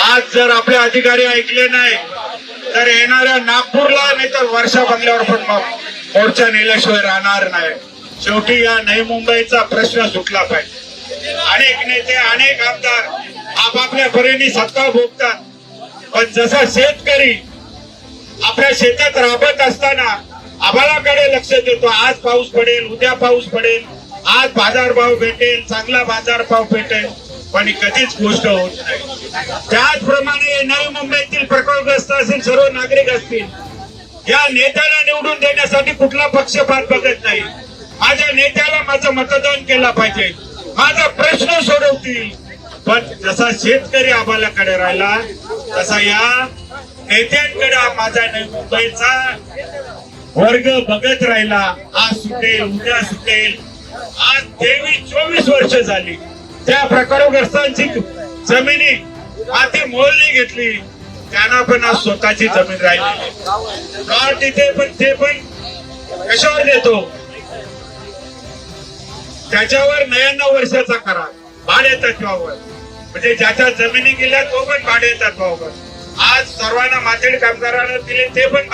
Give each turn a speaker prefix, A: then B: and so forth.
A: आज जर आपले अधिकारी ऐकले नाही तर येणाऱ्या नागपूरला नाही तर वर्षा बंगल्यावर पण मोर्चा नेल्याशिवाय राहणार नाही. शेवटी या नवी मुंबईचा प्रश्न सुटला पाहिजे. अनेक नेते अनेक आमदार आपापल्या परीने सत्ता भोगतात, पण जसा शेतकरी आपल्या शेतात राबत असताना आभाळाकडे लक्ष देतो, आज पाऊस पडेल, उद्या पाऊस पडेल, आज बाजारभाव भेटेल, चांगला बाजारभाव भेटेल, पण कधीच गोष्ट होत नाही. त्याचप्रमाणे नवी मुंबईतील प्रकल्पग्रस्त असतील, सर्व नागरिक असतील, या नेत्याला निवडून देण्यासाठी कुठला पक्षपात बघत नाही. माझ्या नेत्याला माझं मतदान केलं पाहिजे, माझा प्रश्न सोडवतील. पण जसा शेतकरी आम्हालाकडे राहिला तसा या नेत्यांकडे माझा नवी मुंबईचा वर्ग बघत राहिला. आज सुटेल, उद्या सुटेल. आज 23-24 वर्ष झाली त्या प्रकल्पग्रस्तांची जमिनी माती मोलनी घेतली, त्यांना पण आज स्वतःची जमीन राहिली प्लॉट तिथे, पण ते पण कशावर देतो, त्याच्यावर 99 वर्षाचा करार भाडे तत्वावर, म्हणजे ज्याच्या जमिनी गेल्या तो पण भाडे तत्वावर. आज सर्वांना माथेड कामगारांना दिले ते पण